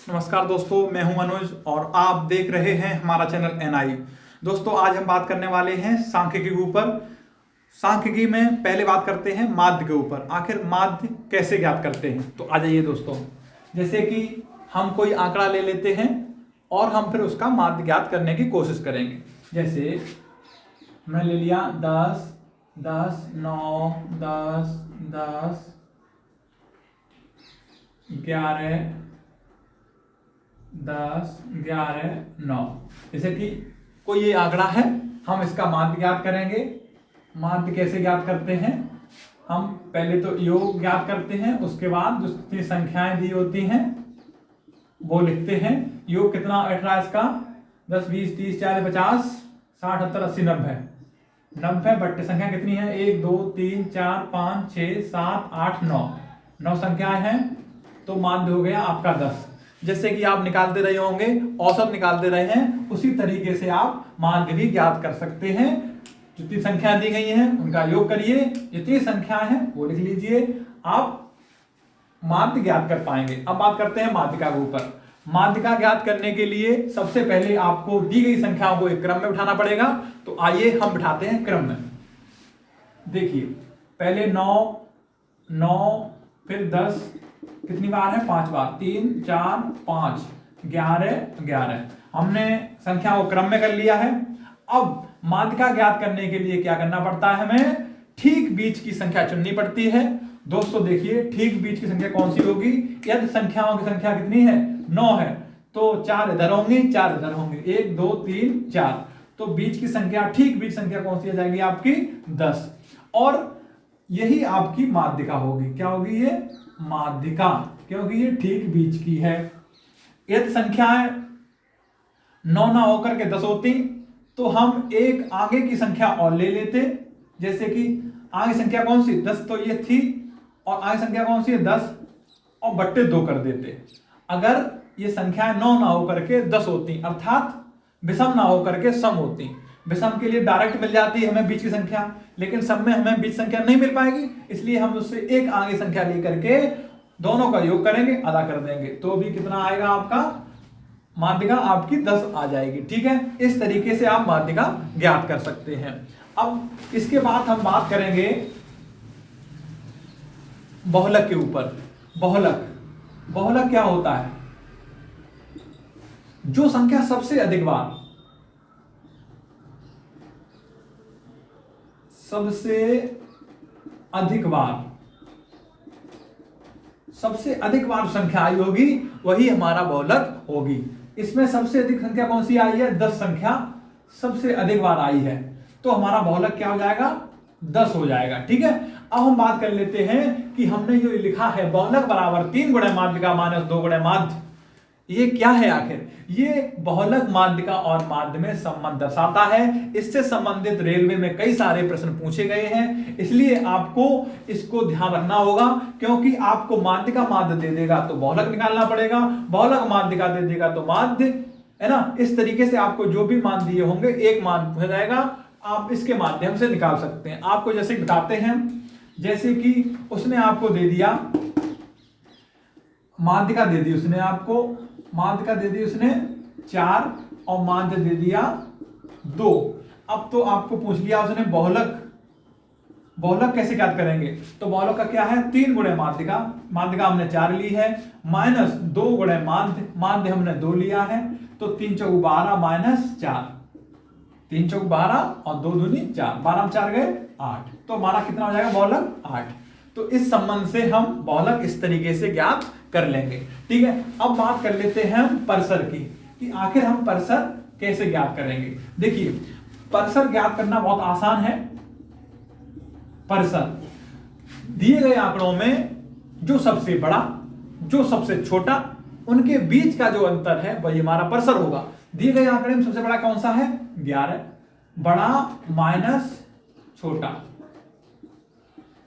नमस्कार दोस्तों, मैं हूं अनुज और आप देख रहे हैं हमारा चैनल एनआई। दोस्तों, आज हम बात करने वाले हैं सांख्यिकी के ऊपर। सांख्यिकी में पहले बात करते हैं माध्य के ऊपर। आखिर माध्य कैसे ज्ञात करते हैं, तो आ जाइए दोस्तों। जैसे कि हम कोई आंकड़ा ले लेते हैं और हम फिर उसका माध्य ज्ञात करने की कोशिश करेंगे। जैसे मैं ले लिया 10, 10, 9, 10, 10, 11, 10, 11, 9। जैसे कि कोई ये आंकड़ा है, हम इसका माध्य ज्ञात करेंगे। माध्य कैसे ज्ञात करते हैं? हम पहले तो योग ज्ञात करते हैं, उसके बाद जो जितनी संख्याएं दी होती हैं वो लिखते हैं। योग कितना बैठ रहा है इसका? 10, 20, 30, 40, 50, 60, 70, 80, 90। 90 बट्टे संख्या कितनी है? 1, 2, 3, 4, 5, 6, 7, 8, 9। 9 संख्याएं हैं, तो माध्य हो गया आपका 10। जैसे कि आप निकालते रहे होंगे, औसत निकालते रहे हैं, उसी तरीके से आप माध्य भी ज्ञात कर सकते हैं। जितनी संख्या दी गई हैं उनका योग करिए, जितनी संख्या है वो लिख लीजिए, आप माध्य ज्ञात कर पाएंगे। अब बात करते हैं माध्यिका के ऊपर। माध्यिका ज्ञात करने के लिए सबसे पहले आपको दी गई संख्याओं को एक क्रम में बिठाना पड़ेगा। तो आइए हम बिठाते हैं क्रम में। देखिए, पहले 9, 9, फिर 10, कितनी बार है? 5 बार। 3, 4, 5, 11, 11। हमने संख्या को क्रम में कर लिया है। अब माध्यिका ज्ञात करने के लिए क्या करना पड़ता है? हमें ठीक बीच की संख्या चुननी पड़ती है। दोस्तों देखिए, ठीक बीच की संख्या कौन सी होगी? यदि संख्याओं की संख्या कितनी है? 9 है, तो 4 इधर होंगे, 4 इधर होंगे। 1, 2, 3, 4। तो बीच की संख्या, ठीक बीच संख्या कौन सी आ जाएगी आपकी? 10। और यही आपकी माध्यिका होगी। क्या होगी ये? माध्यिका, क्योंकि ये ठीक बीच की है। यदि संख्याएं 9 ना होकर के 10 होती तो हम एक आगे की संख्या और ले लेते। जैसे कि आगे संख्या कौन सी? 10 तो ये थी, और आगे संख्या कौन सी है? 10, और बट्टे 2 कर देते। अगर ये संख्याएं 9 ना होकर के 10 होती, अर्थात विषम ना होकर के सम होती। विषम के लिए डायरेक्ट मिल जाती है हमें बीच की संख्या, लेकिन सम में हमें बीच संख्या नहीं मिल पाएगी, इसलिए हम उससे एक आगे संख्या लेकर के दोनों का योग करेंगे, अदा कर देंगे, तो भी कितना आएगा आपका? माध्यिका आपकी 10 आ जाएगी। ठीक है, इस तरीके से आप माध्यिका ज्ञात कर सकते हैं। अब इसके बाद हम बात करेंगे बहुलक के ऊपर। बहुलक, बहुलक क्या होता है? जो संख्या सबसे अधिक बार सबसे अधिक बार संख्या आई होगी, वही हमारा बहुलक होगी। इसमें सबसे अधिक संख्या कौन सी आई है? 10 संख्या सबसे अधिक बार आई है, तो हमारा बहुलक क्या हो जाएगा? 10 हो जाएगा। ठीक है, अब हम बात कर लेते हैं कि हमने जो लिखा है बहुलक बराबर 3 गुणे माध्यिका माइनस 2 गुणे माध्य, ये क्या है आखिर? ये बहुलक माध्यिका और माध्य में संबंध दर्शाता है। इससे संबंधित रेलवे में कई सारे प्रश्न पूछे गए हैं, इसलिए आपको इसको ध्यान रखना होगा, क्योंकि आपको माध्यिका माध्य दे देगा तो बहुलक निकालना पड़ेगा, बहुलक माध्यिका दे देगा तो माध्य, है ना। इस तरीके से आपको जो भी मान दिए होंगे एक मान हो जाएगा, आप इसके माध्यम से निकाल सकते हैं। आपको जैसे बताते हैं, जैसे कि उसने आपको दे दिया माध्यिका, दे दी उसने आपको माध्यिका दे दी उसने 4 और माध्य दे दिया 2। अब तो आपको पूछ लिया उसने बहुलक, बहुलक कैसे ज्ञात करेंगे? तो बहुलक का क्या है? 3 गुणे माध्यिका, माध्यिका हमने 4 ली है, माइनस 2 गुणे माध्य, माध्य हमने 2 लिया है, तो 3 चौक 12 माइनस 4, 3 चौक 12 और 2 दूनी 4, 12 में 4 गए 8, तो हमारा कितना हो जाएगा बहुलक? 8। तो इस संबंध से हम बहुलक इस तरीके से ज्ञात कर लेंगे। ठीक है, अब बात कर लेते हैं हम परिसर की, कि आखिर हम परिसर कैसे ज्ञात करेंगे। देखिए, परिसर ज्ञात करना बहुत आसान है। परिसर दिए गए आंकड़ों में जो सबसे बड़ा, जो सबसे छोटा, उनके बीच का जो अंतर है वही हमारा परिसर होगा। दिए गए आंकड़े में सबसे बड़ा कौन सा है? 11। बड़ा माइनस छोटा,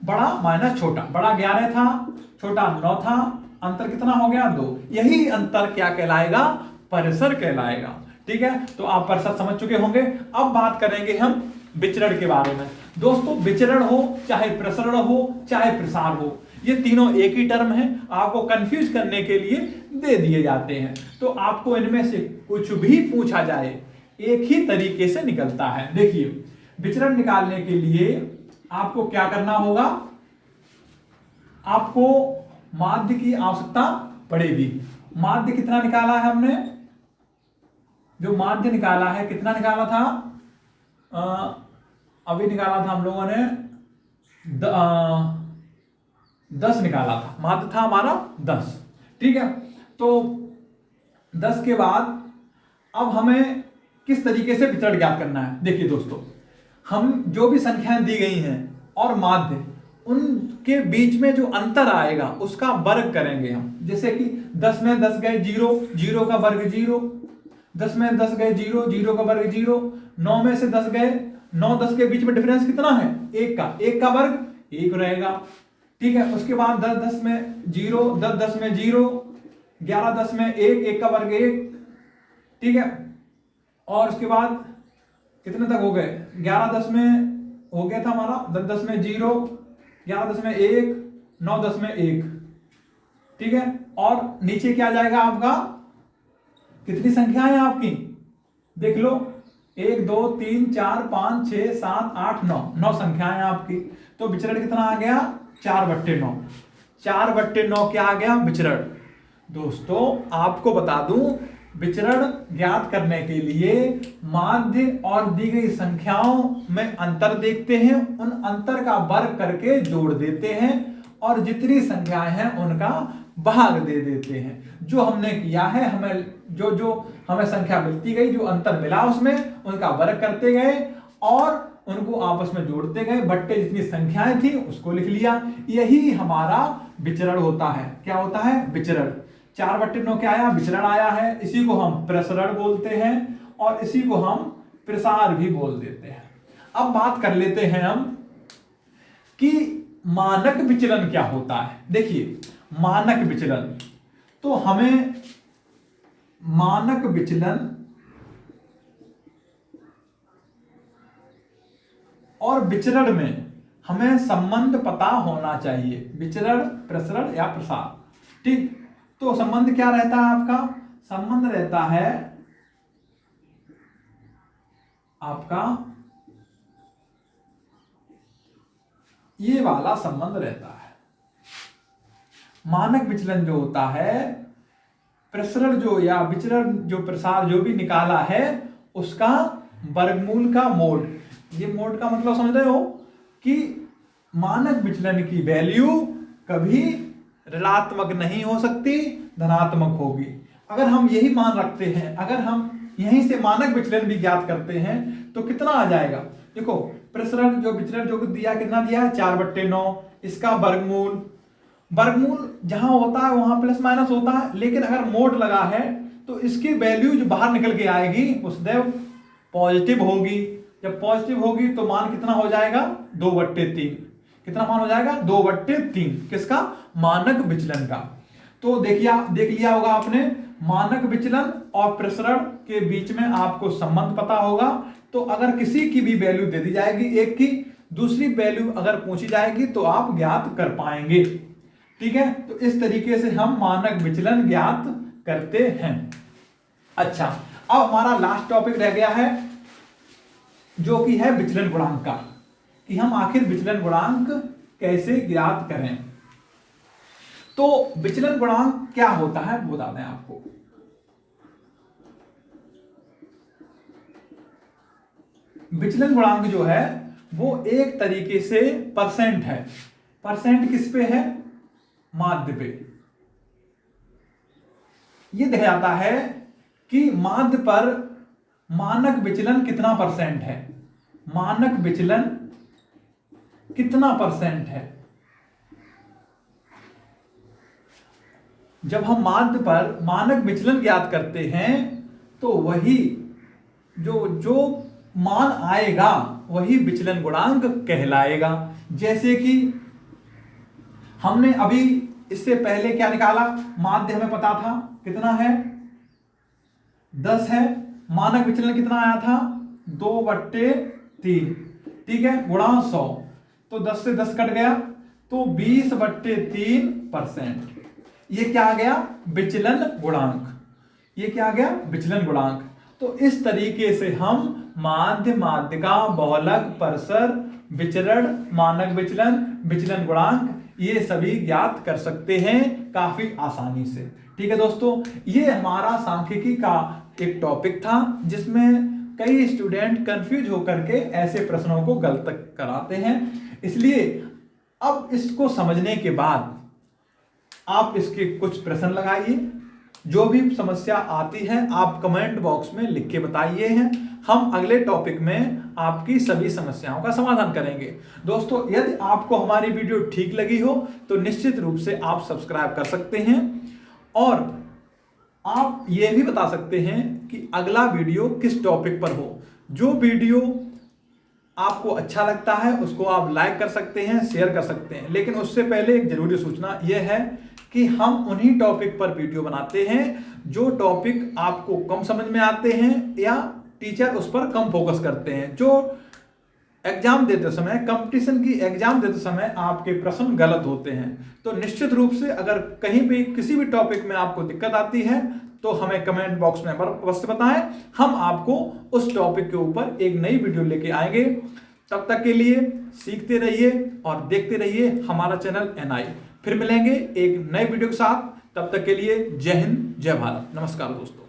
बड़ा माइनस छोटा, बड़ा 11 था, छोटा 9 था, अंतर कितना हो गया? 2। यही अंतर क्या कहलाएगा? परिसर कहलाएगा। ठीक है, तो आप परिसर समझ चुके होंगे। अब बात करेंगे हम विचरण के बारे में। दोस्तों, विचरण हो चाहे प्रसरण हो चाहे प्रसार हो, ये तीनों एक ही टर्म है, आपको कंफ्यूज करने के लिए दे दिए जाते हैं। तो आपको इनमें से कुछ भी पूछा जाए एक ही तरीके से निकलता है। देखिए, विचरण निकालने के लिए आपको क्या करना होगा, आपको माध्य की आवश्यकता पड़ेगी। माध्य कितना निकाला है हमने, जो माध्य निकाला है कितना निकाला था, अभी निकाला था हम लोगों ने 10 निकाला था, माध्य था हमारा 10। ठीक है, तो 10 के बाद अब हमें किस तरीके से विचरण ज्ञात करना है। देखिए दोस्तों, हम जो भी संख्याएं दी गई हैं और माध्य, उनके बीच में जो अंतर आएगा उसका वर्ग करेंगे हम। जैसे कि 10 में 10 गए 0, 0 का वर्ग 0, 10 में 10 गए 0, 0 का वर्ग 0, 9 में से 10 गए, 9 10 के बीच में डिफरेंस कितना है, 1 का वर्ग 1 रहेगा। ठीक है, उसके बाद 10 10 में 0, 10 10 में 0, 11 10 में 1 का वर्ग 1। ठीक है, और उसके बाद कितने तक हो गए, 11 10 में हो गया था हमारा, 10 10 में 0, 11 10 में 1, 9 10 में 1। ठीक है, और नीचे क्या जाएगा आपका, कितनी संख्या है आपकी देख लो, 1 2 3 4 5 6 7 8 9, 9 संख्याएं आपकी। तो विचरण कितना आ गया, 4/9। 4/9 क्या आ गया विचरण। दोस्तों आपको बता दूं, विचरण ज्ञात करने के लिए माध्य और दी गई संख्याओं में अंतर देखते हैं, उन अंतर का वर्ग करके जोड़ देते हैं और जितनी संख्याएं हैं उनका भाग दे देते हैं। जो हमने किया है, हमें जो हमें संख्या मिलती गई, जो अंतर मिला उसमें उनका वर्ग करते गए और उनको आपस में जोड़ते गए, बट्टे जितनी संख्याएं थी उसको लिख लिया। यही हमारा विचरण होता है। क्या होता है, विचरण। 4/9 क्या आया, विचरण आया है। इसी को हम प्रसरण बोलते हैं और इसी को हम प्रसार भी बोल देते हैं। अब बात कर लेते हैं हम कि मानक विचलन क्या होता है। देखिए, मानक विचलन, तो हमें मानक विचलन और विचरण में हमें संबंध पता होना चाहिए, विचरण, प्रसरण या प्रसार। ठीक, तो संबंध क्या रहता है आपका, संबंध रहता है आपका ये वाला संबंध रहता है। मानक विचलन जो होता है, प्रसरण जो या विचरण जो प्रसार जो भी निकाला है उसका वर्गमूल का मोड। ये मोड का मतलब समझ रहे हो कि मानक विचलन की वैल्यू कभी ऋणात्मक नहीं हो सकती, धनात्मक होगी। अगर हम यही मान रखते हैं, अगर हम यहीं से मानक विचलन भी ज्ञात करते हैं तो कितना आ जाएगा। देखो, प्रसरण जो विचलन जो दिया कितना दिया है, 4/9। इसका वर्गमूल, वर्गमूल जहां होता है वहां प्लस माइनस होता है, लेकिन अगर मोड लगा है तो इसकी वैल्यू जो बाहर निकल के आएगी वो सदैव पॉजिटिव होगी। जब पॉजिटिव होगी तो मान कितना हो जाएगा, 2/3। कितना मान हो जाएगा, 2/3। किसका, मानक विचलन का। तो देख लिया होगा आपने, मानक विचलन और प्रसरण के बीच में आपको संबंध पता होगा। तो अगर किसी की भी वैल्यू दे दी जाएगी एक की, दूसरी वैल्यू अगर पूछी जाएगी तो आप ज्ञात कर पाएंगे। ठीक है, तो इस तरीके से हम मानक विचलन ज्ञात करते हैं। अच्छा, अब हमारा लास्ट टॉपिक रह गया है जो कि है विचलन गुणांक का, कि हम आखिर विचलन गुणांक कैसे ज्ञात करें। तो विचलन गुणांक क्या होता है वो बता दें आपको। विचलन गुणांक जो है वो एक तरीके से परसेंट है। परसेंट किस पे है, माध्य पे। ये देखा जाता है कि माध्य पर मानक विचलन कितना परसेंट है, मानक विचलन कितना परसेंट है। जब हम माध्य पर मानक विचलन ज्ञात करते हैं तो वही जो मान आएगा वही विचलन गुणांक कहलाएगा। जैसे कि हमने अभी इससे पहले क्या निकाला, माध्य हमें पता था कितना है, 10 है। मानक विचलन कितना आया था, 2/3। ठीक है, गुणा 100। तो 10 से 10 कट गया तो 20/3%। ये क्या आ गया? विचलन गुणांक। ये क्या आ गया? विचलन गुणांक। तो इस तरीके से हम माध्य, माध्यिका, बहुलक, परसर, विचरण, मानक विचलन, विचलन गुणांक ये सभी ज्ञात कर सकते हैं काफी आसानी से। ठीक है दोस्तों, ये हमारा सांख्यिकी का एक टॉपिक था जिसमें कई स्टूडेंट कंफ्यूज होकर के ऐसे प्रश्नों को गलत कराते हैं। इसलिए अब इसको समझने के बाद आप इसके कुछ प्रश्न लगाइए। जो भी समस्या आती है आप कमेंट बॉक्स में लिख के बताइए हैं। हम अगले टॉपिक में आपकी सभी समस्याओं का समाधान करेंगे। दोस्तों, यदि आपको हमारी वीडियो ठीक लगी हो तो निश्चित रूप से आप सब्सक्राइब कर सकते हैं और आप ये भी बता सकते हैं कि अगला वीडियो किस टॉपिक पर हो। जो वीडियो आपको अच्छा लगता है उसको आप लाइक कर सकते हैं, शेयर कर सकते हैं, लेकिन उससे पहले एक जरूरी सूचना यह है कि हम उन्हीं टॉपिक पर वीडियो बनाते हैं जो टॉपिक आपको कम समझ में आते हैं या टीचर उस पर कम फोकस करते हैं। जो एग्जाम देते समय, कंपटीशन की एग्जाम देते समय आपके प्रश्न गलत होते हैं। तो निश्चित रूप से अगर कहीं भी किसी भी टॉपिक में आपको दिक्कत आती है तो हमें कमेंट बॉक्स में अवश्य बताएं। हम आपको उस टॉपिक के ऊपर एक नई वीडियो लेके आएंगे। तब तक के लिए सीखते रहिए और देखते रहिए हमारा चैनल NI। फिर मिलेंगे एक नए वीडियो के साथ। तब तक के लिए जय हिंद, जय भारत। नमस्कार दोस्तों।